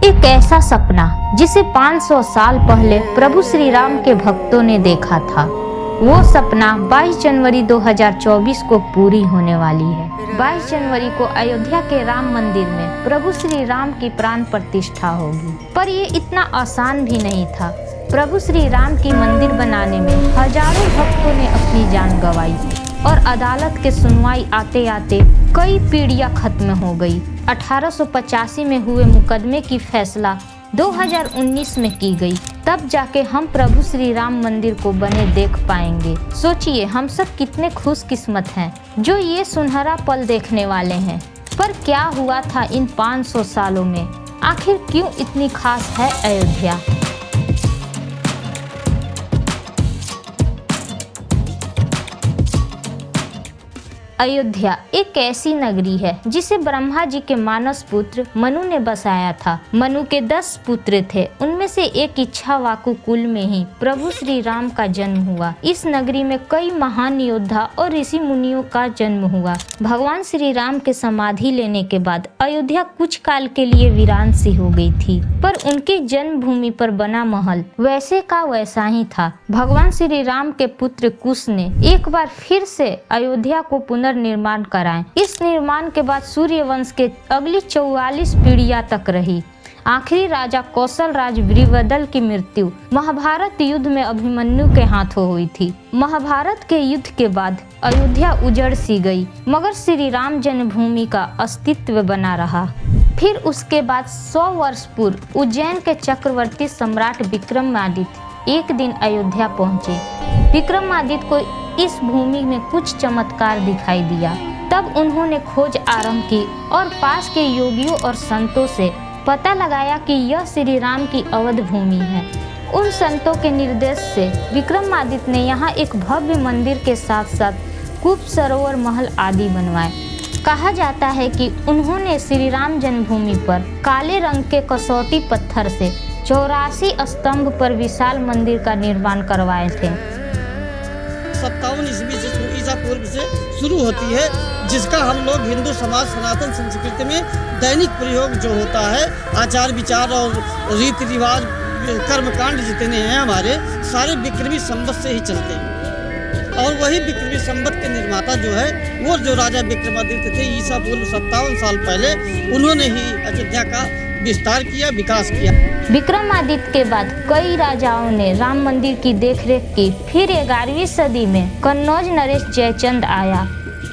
एक ऐसा सपना जिसे 500 साल पहले प्रभु श्री राम के भक्तों ने देखा था, वो सपना 22 जनवरी 2024 को पूरी होने वाली है। 22 जनवरी को अयोध्या के राम मंदिर में प्रभु श्री राम की प्राण प्रतिष्ठा होगी। पर ये इतना आसान भी नहीं था। प्रभु श्री राम की मंदिर बनाने में हजारों भक्तों ने अपनी जान गंवाई और अदालत के सुनवाई आते आते कई पीढ़ियां खत्म हो गई। 1885 में हुए मुकदमे की फैसला 2019 में की गई, तब जाके हम प्रभु श्री राम मंदिर को बने देख पाएंगे। सोचिए हम सब कितने खुशकिस्मत हैं जो ये सुनहरा पल देखने वाले हैं। पर क्या हुआ था इन 500 सालों में? आखिर क्यों इतनी खास है अयोध्या? अयोध्या एक ऐसी नगरी है जिसे ब्रह्मा जी के मानस पुत्र मनु ने बसाया था। मनु के 10 पुत्र थे, उनमें से एक इक्ष्वाकु कुल में ही प्रभु श्री राम का जन्म हुआ। इस नगरी में कई महान योद्धा और ऋषि मुनियों का जन्म हुआ। भगवान श्री राम के समाधि लेने के बाद अयोध्या कुछ काल के लिए वीरान सी हो गई थी, पर उनकी जन्मभूमि पर बना महल वैसे का वैसा ही था। भगवान श्री राम के पुत्र कुश ने एक बार फिर से अयोध्या को निर्माण कराएं। इस निर्माण के बाद सूर्य वंश के अगली 44 पीढ़ियां तक रही। आखिरी राजा कौशल राज वीरभद्र की मृत्यु महाभारत युद्ध में अभिमन्यु के हाथों हुई थी। महाभारत के युद्ध के बाद अयोध्या उजड़ सी गई, मगर श्री राम जन्मभूमि का अस्तित्व बना रहा। फिर उसके बाद 100 वर्ष पूर्व उज्जैन के चक्रवर्ती सम्राट विक्रमादित्य एक दिन अयोध्या पहुंचे। विक्रमादित्य को इस भूमि में कुछ चमत्कार दिखाई दिया। तब उन्होंने खोज आरंभ की और पास के योगियों और संतों से पता लगाया कि यह श्री राम की अवध भूमि है। उन संतों के निर्देश से विक्रमादित्य ने यहाँ एक भव्य मंदिर के साथ साथ कूप, सरोवर, महल आदि बनवाए। कहा जाता है कि उन्होंने श्री राम जन्मभूमि पर काले रंग के कसौटी पत्थर से 84 स्तंभ पर विशाल मंदिर का निर्माण करवाए थे। 57 ईस्वी ईसा पूर्व से शुरू होती है, जिसका हम लोग हिंदू समाज सनातन संस्कृति में दैनिक प्रयोग जो होता है, आचार विचार और रीति रिवाज कर्मकांड जितने हैं हमारे सारे विक्रमी संवत से ही चलते हैं। और वही विक्रमी संवत के निर्माता जो है वो जो राजा विक्रमादित्य थे, ईसा पूर्व 57 साल पहले उन्होंने ही अयोध्या का विस्तार किया, विकास किया। विक्रमादित्य के बाद कई राजाओं ने राम मंदिर की देखरेख की। फिर 11वीं सदी में कन्नौज नरेश जयचंद आया।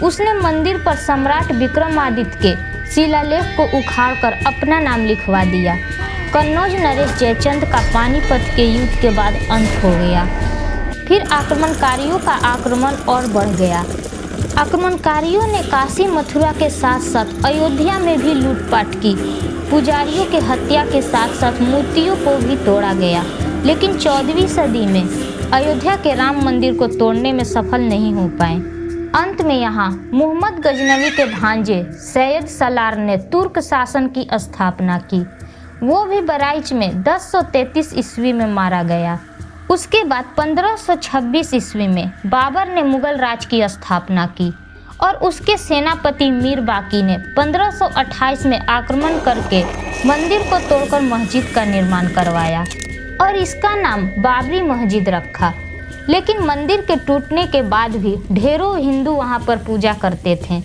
उसने मंदिर पर सम्राट विक्रमादित्य के शिलालेख को उखाड़कर अपना नाम लिखवा दिया। कन्नौज नरेश जयचंद का पानीपत के युद्ध के बाद अंत हो गया। फिर आक्रमणकारियों का आक्रमण और बढ़ गया। आक्रमणकारियों ने काशी मथुरा के साथ साथ अयोध्या में भी लूटपाट की। पुजारियों के हत्या के साथ साथ मूर्तियों को भी तोड़ा गया, लेकिन 14वीं सदी में अयोध्या के राम मंदिर को तोड़ने में सफल नहीं हो पाए। अंत में यहाँ मोहम्मद गजनवी के भांजे सैयद सलार ने तुर्क शासन की स्थापना की। वो भी बराइच में 1033 ईस्वी में मारा गया। उसके बाद 1526 ईस्वी में बाबर ने मुगल राज की स्थापना की और उसके सेनापति मीर बाकी ने 1528 में आक्रमण करके मंदिर को तोड़कर मस्जिद का निर्माण करवाया और इसका नाम बाबरी मस्जिद रखा। लेकिन मंदिर के टूटने के बाद भी ढेरों हिंदू वहां पर पूजा करते थे।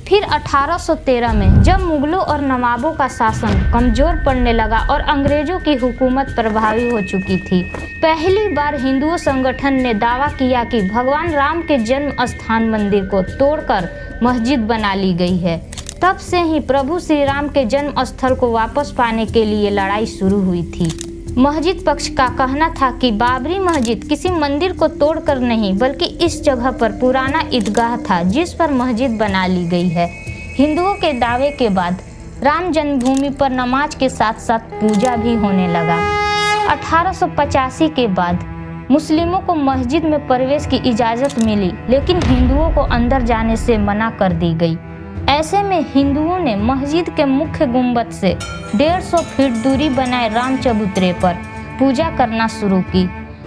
फिर 1813 में जब मुगलों और नवाबों का शासन कमजोर पड़ने लगा और अंग्रेजों की हुकूमत प्रभावी हो चुकी थी, पहली बार हिंदू संगठन ने दावा किया कि भगवान राम के जन्म स्थान मंदिर को तोड़कर मस्जिद बना ली गई है। तब से ही प्रभु श्री राम के जन्म स्थल को वापस पाने के लिए लड़ाई शुरू हुई थी। मस्जिद पक्ष का कहना था कि बाबरी मस्जिद किसी मंदिर को तोड़कर नहीं, बल्कि इस जगह पर पुराना ईदगाह था जिस पर मस्जिद बना ली गई है। हिंदुओं के दावे के बाद राम जन्मभूमि पर नमाज के साथ साथ पूजा भी होने लगा। 1885 के बाद मुस्लिमों को मस्जिद में प्रवेश की इजाज़त मिली, लेकिन हिंदुओं को अंदर जाने से मना कर दी गई। ऐसे में हिंदुओं ने मस्जिद के मुख्य गुंबद से 150 फीट दूरी बनाए राम चबूतरे पर पूजा करना शुरू की।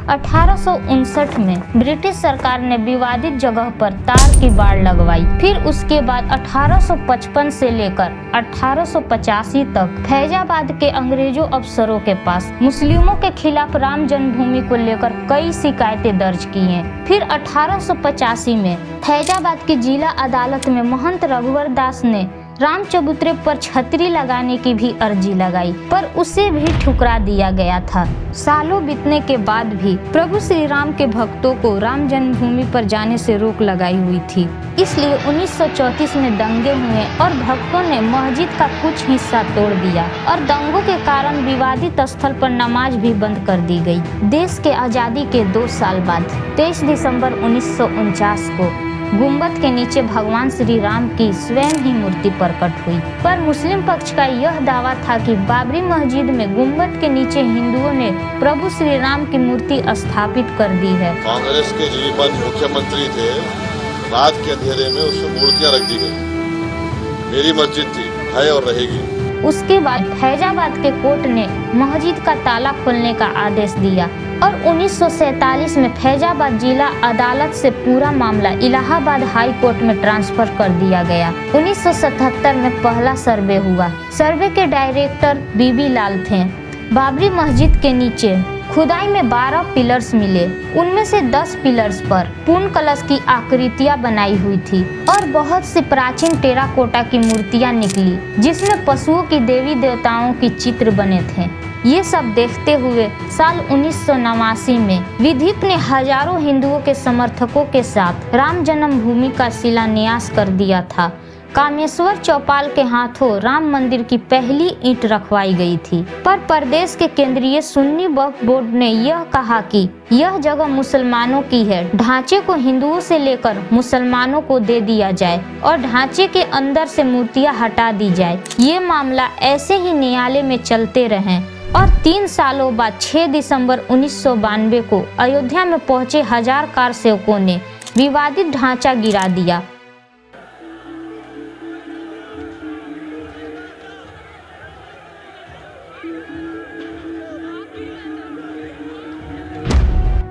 1859 में ब्रिटिश सरकार ने विवादित जगह पर तार की बाड़ लगवाई। फिर उसके बाद 1855 से लेकर 1885 तक फैजाबाद के अंग्रेजों अफसरों के पास मुस्लिमों के खिलाफ राम जन्मभूमि को लेकर कई शिकायतें दर्ज की हैं। फिर 1885 में फैजाबाद की जिला अदालत में महंत रघुवर दास ने राम चबूतरे पर छतरी लगाने की भी अर्जी लगाई, पर उसे भी ठुकरा दिया गया था। सालों बीतने के बाद भी प्रभु श्री राम के भक्तों को राम जन्मभूमि पर जाने से रोक लगाई हुई थी। इसलिए 1934 में दंगे हुए और भक्तों ने मस्जिद का कुछ हिस्सा तोड़ दिया और दंगों के कारण विवादित स्थल पर नमाज भी बंद कर दी गई। देश के आज़ादी के 2 साल बाद 23 दिसंबर 1949 को गुम्बद के नीचे भगवान श्री राम की स्वयं ही मूर्ति प्रकट हुई, पर मुस्लिम पक्ष का यह दावा था कि बाबरी मस्जिद में गुम्बद के नीचे हिंदुओं ने प्रभु श्री राम की मूर्ति स्थापित कर दी है। कांग्रेस के जो मुख्यमंत्री थे, रात के अंधेरे में उसमें मूर्तियां रख दी गई। मेरी मस्जिद थी, है और रहेगी। उसके बाद फैजाबाद के कोर्ट ने मस्जिद का ताला खोलने का आदेश दिया और 1947 में फैजाबाद जिला अदालत से पूरा मामला इलाहाबाद हाई कोर्ट में ट्रांसफर कर दिया गया। 1977 में पहला सर्वे हुआ। सर्वे के डायरेक्टर बीबी लाल थे। बाबरी मस्जिद के नीचे खुदाई में 12 पिलर्स मिले। उनमें से 10 पिलर्स पर पूर्ण कलश की आकृतियां बनाई हुई थी और बहुत सी प्राचीन टेराकोटा की मूर्तियां निकली, जिसमें पशुओं की देवी देवताओं की चित्र बने थे। ये सब देखते हुए साल 1989 में विधिक ने हजारों हिंदुओं के समर्थकों के साथ राम जन्मभूमि का शिलान्यास कर दिया था। कामेश्वर चौपाल के हाथों राम मंदिर की पहली ईंट रखवाई गई थी, पर प्रदेश के केंद्रीय सुन्नी वक्फ बोर्ड ने यह कहा कि यह जगह मुसलमानों की है, ढांचे को हिंदुओं से लेकर मुसलमानों को दे दिया जाए और ढांचे के अंदर से मूर्तियां हटा दी जाए। ये मामला ऐसे ही न्यायालय में चलते रहे और 3 सालों बाद 6 दिसंबर 1992 को अयोध्या में पहुंचे 1000 कार सेवकों ने विवादित ढांचा गिरा दिया।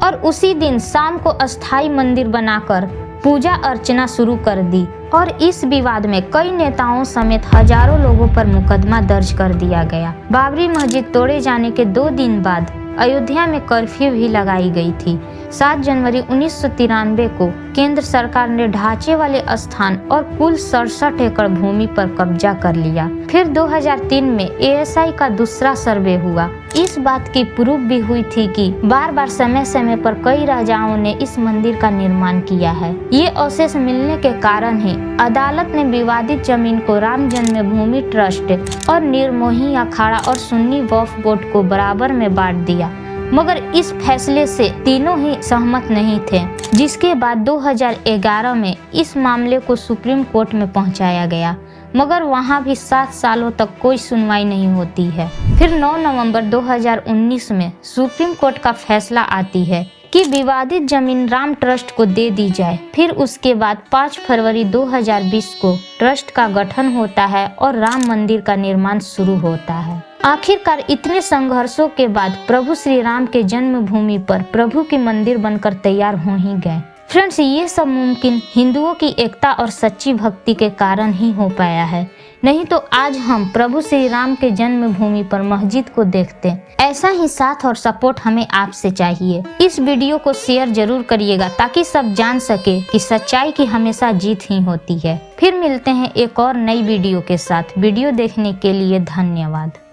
और उसी दिन शाम को अस्थाई मंदिर बनाकर पूजा अर्चना शुरू कर दी और इस विवाद में कई नेताओं समेत हजारों लोगों पर मुकदमा दर्ज कर दिया गया। बाबरी मस्जिद तोड़े जाने के 2 दिन बाद अयोध्या में कर्फ्यू भी लगाई गई थी। 7 जनवरी 1993 को केंद्र सरकार ने ढांचे वाले स्थान और कुल 67 एकड़ भूमि पर कब्जा कर लिया। फिर 2003 में ASI का दूसरा सर्वे हुआ। इस बात की प्रूफ भी हुई थी कि बार बार समय समय पर कई राजाओं ने इस मंदिर का निर्माण किया है। ये अवशेष मिलने के कारण ही अदालत ने विवादित जमीन को राम जन्मभूमि ट्रस्ट और निर्मोही अखाड़ा और सुन्नी वक्फ बोर्ड को बराबर में बांट दिया, मगर इस फैसले से तीनों ही सहमत नहीं थे, जिसके बाद 2011 में इस मामले को सुप्रीम कोर्ट में पहुंचाया गया, मगर वहां भी 7 सालों तक कोई सुनवाई नहीं होती है। फिर 9 नवंबर 2019 में सुप्रीम कोर्ट का फैसला आती है कि विवादित जमीन राम ट्रस्ट को दे दी जाए। फिर उसके बाद 5 फरवरी 2020 को ट्रस्ट का गठन होता है और राम मंदिर का निर्माण शुरू होता है। आखिरकार इतने संघर्षों के बाद प्रभु श्री राम के जन्मभूमि पर प्रभु के मंदिर बनकर तैयार हो ही गए। फ्रेंड्स, ये सब मुमकिन हिंदुओं की एकता और सच्ची भक्ति के कारण ही हो पाया है, नहीं तो आज हम प्रभु श्री राम के जन्मभूमि पर मस्जिद को देखते। ऐसा ही साथ और सपोर्ट हमें आपसे चाहिए। इस वीडियो को शेयर जरूर करिएगा ताकि सब जान सके कि सच्चाई की हमेशा जीत ही होती है। फिर मिलते हैं एक और नई वीडियो के साथ। वीडियो देखने के लिए धन्यवाद।